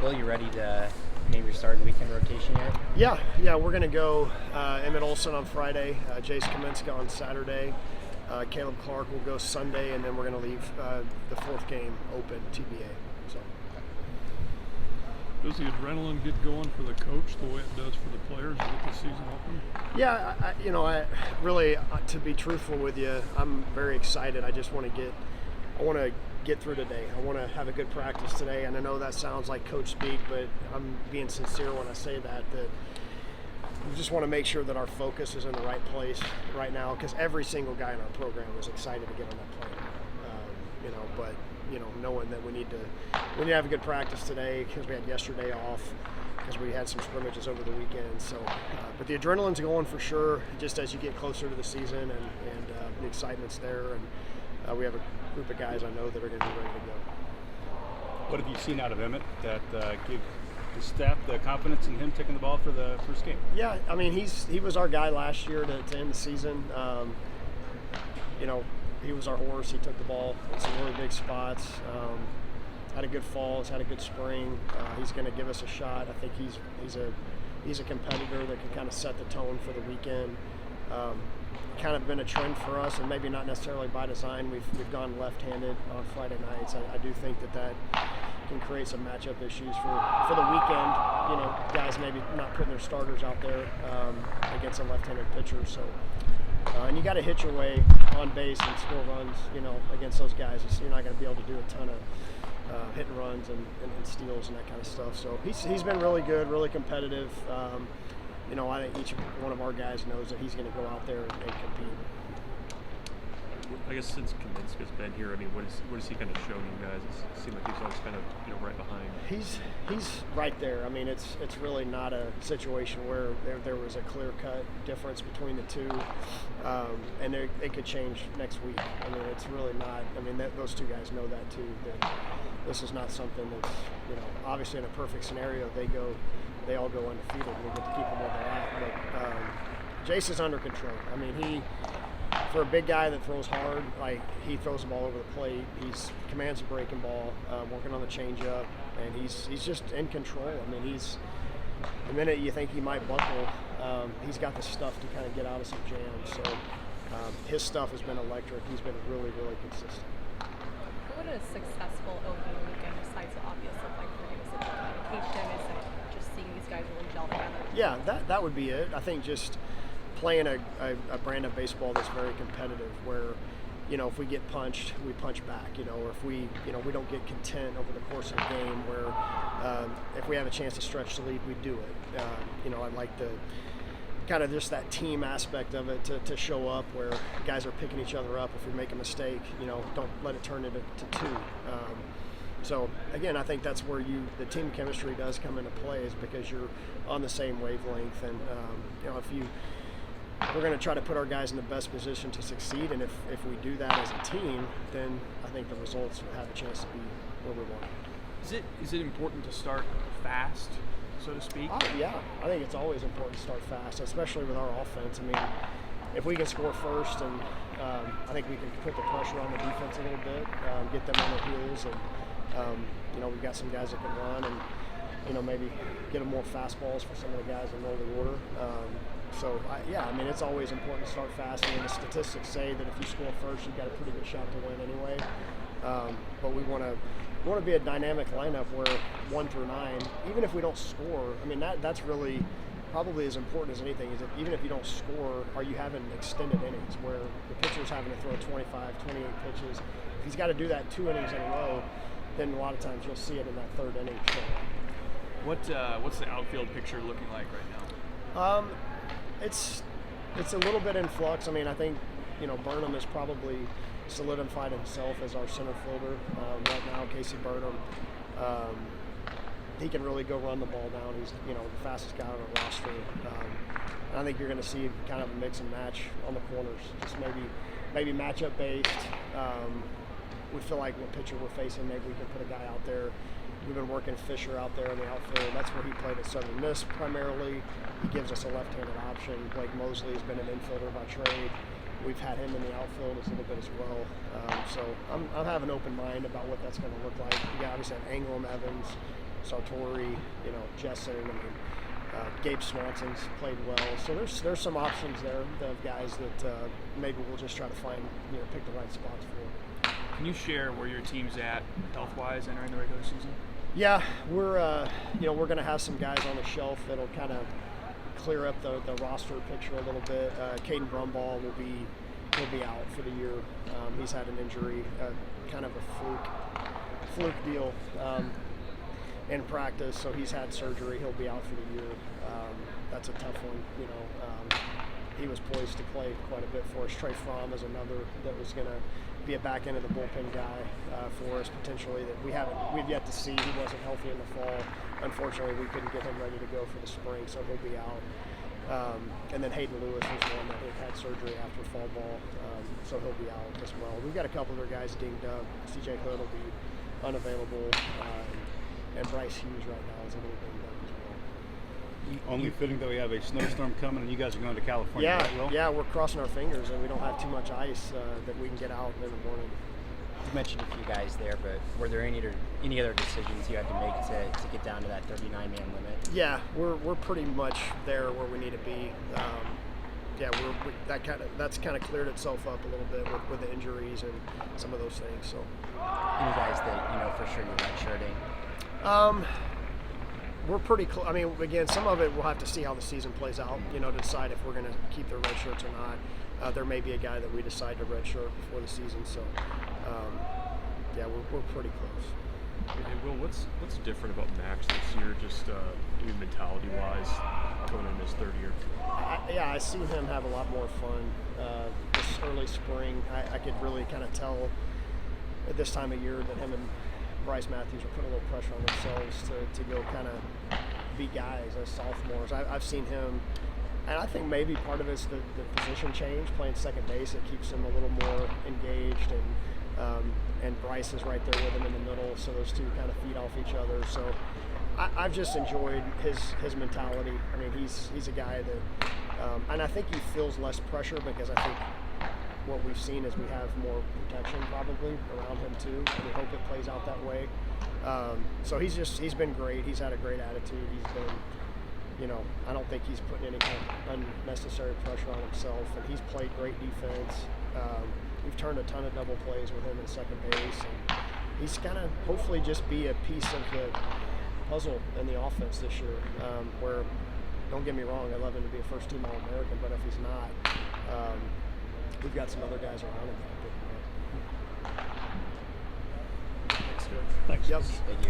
Will, you ready to maybe start the weekend rotation yet? Yeah, we're going to go Emmett Olson on Friday, Jace Kaminska on Saturday, Caleb Clark will go Sunday, and then we're going to leave the fourth game open, TBA. So. Does the adrenaline get going for the coach the way it does for the players with the season open? Yeah, I really, to be truthful with you, I'm very excited. I want to get through today. I want to have a good practice today, and I know that sounds like coach speak, but I'm being sincere when I say that we just want to make sure that our focus is in the right place right now, because every single guy in our program is excited to get on that plane. But knowing that we need to have a good practice today because we had yesterday off, because we had some scrimmages over the weekend. So, but the adrenaline's going for sure. Just as you get closer to the season, and the excitement's there, and we have a group of guys I know that are going to be ready to go. What have you seen out of Emmett that give the staff the confidence in him taking the ball for the first game? Yeah, I mean he was our guy last year to end the season. He was our horse. He took the ball in some really big spots. Had a good fall. He's had a good spring. He's going to give us a shot. I think he's a competitor that can kind of set the tone for the weekend. Kind of been a trend for us, and maybe not necessarily by design. We've gone left-handed on Friday nights. I do think that can create some matchup issues for the weekend. Guys maybe not putting their starters out there against a left-handed pitcher. So. And you got to hit your way on base and score runs, against those guys. You're not going to be able to do a ton of hit and runs and steals and that kind of stuff. So he's been really good, really competitive. I think each one of our guys knows that he's going to go out there and compete. I guess since Kaminska's been here, what has he kind of shown you guys? It seemed like he's always kind of right behind. He's right there. It's really not a situation where there was a clear-cut difference between the two, and it could change next week. It's really not. Those two guys know that too. That this is not something that's obviously in a perfect scenario they all go undefeated and we get to keep them where they're at. But Jace is under control. For a big guy that throws hard, he throws the ball over the plate. He commands a breaking ball, working on the changeup, and he's just in control. The minute you think he might buckle, he's got the stuff to kind of get out of some jams. So his stuff has been electric. He's been really, really consistent. What would a successful opening weekend, besides the obvious look like for you? Is it communication? Is it just seeing these guys really gel together? Yeah, that would be it. I think just playing a brand of baseball that's very competitive, where if we get punched, we punch back, or if we don't get content over the course of the game, where if we have a chance to stretch the lead, we do it. I'd like to kind of just that team aspect of it to show up, where guys are picking each other up. If we make a mistake, don't let it turn into two. So again, I think that's where the team chemistry does come into play, is because you're on the same wavelength, and we're going to try to put our guys in the best position to succeed, and if we do that as a team, then I think the results will have a chance to be where we want. Is it important to start fast, so to speak? Yeah, I think it's always important to start fast, especially with our offense. If we can score first, and I think we can put the pressure on the defense a little bit, get them on their heels, and we've got some guys that can run, and maybe get them more fastballs for some of the guys in early order. It's always important to start fast. The statistics say that if you score first, you've got a pretty good shot to win anyway. But we want to be a dynamic lineup where 1 through 9, even if we don't score, that's really probably as important as anything. Is that even if you don't score, are you having extended innings where the pitcher's having to throw 25, 28 pitches? If he's got to do that 2 innings in a row, then a lot of times you'll see it in that 3rd inning. What's the outfield picture looking like right now? It's a little bit in flux. I think Burnham has probably solidified himself as our center fielder right now. Casey Burnham, he can really go run the ball down. He's the fastest guy on our roster. And I think you're going to see kind of a mix and match on the corners, just maybe matchup based. We feel like what pitcher we're facing, maybe we can put a guy out there. We've been working Fisher out there in the outfield. That's where he played at Southern Miss primarily. He gives us a left-handed option. Blake Mosley has been an infielder by trade. We've had him in the outfield a little bit as well. So I'm having an open mind about what that's going to look like. We obviously have Ingram, Evans, Sartori, Jessen. I mean, Gabe Swanson's played well. So there's some options there of guys that maybe we'll just try to find, pick the right spots for. Can you share where your team's at health-wise entering the regular season? Yeah, we're going to have some guys on the shelf that'll kind of clear up the roster picture a little bit. Caden Brumball will be out for the year. He's had an injury, kind of a fluke deal in practice, so he's had surgery. He'll be out for the year. That's a tough one. He was poised to play quite a bit for us. Trey Fromm is another that was going to be a back end of the bullpen guy for us potentially that we've yet to see. He wasn't healthy in the fall. Unfortunately, we couldn't get him ready to go for the spring, so he'll be out. And then Hayden Lewis was one that had surgery after fall ball, so he'll be out as well. We've got a couple other guys dinged up. CJ Hood will be unavailable, and Bryce Hughes right now is a little dinged up as well. Only fitting that we have a snowstorm coming and you guys are going to California, right, Will? Yeah, we're crossing our fingers and we don't have too much ice that we can get out in the morning. You mentioned a few guys there, but were there any other decisions you had to make to get down to that 39-man limit? Yeah, we're pretty much there where we need to be. That's kind of cleared itself up a little bit with the injuries and some of those things. So, any guys that for sure you're redshirting? We're pretty close. I mean, again, some of it we'll have to see how the season plays out, to decide if we're going to keep their red shirts or not. There may be a guy that we decide to redshirt before the season. So, we're pretty close. Hey, Will, what's different about Max this year, just even mentality-wise, going in his third year? I seen him have a lot more fun this early spring. I could really kind of tell at this time of year that him and Bryce Matthews are putting a little pressure on themselves to go kind of be guys as sophomores. I've seen him, and I think maybe part of it's the position change, playing second base. It keeps him a little more engaged, and Bryce is right there with him in the middle, so those two kind of feed off each other. So I've just enjoyed his mentality. I mean, he's a guy that, and I think he feels less pressure because I think what we've seen is we have more protection probably around him too, and we hope it plays out that way. So he's been great. He's had a great attitude. He's been, I don't think he's putting any kind of unnecessary pressure on himself, and he's played great defense. We've turned a ton of double plays with him in second base, and he's gonna hopefully just be a piece of the puzzle in the offense this year. Where, don't get me wrong, I'd love him to be a first-team All-American, but if he's not, we've got some other guys around him. Thanks, Coach. Thanks. Yep. Thank you.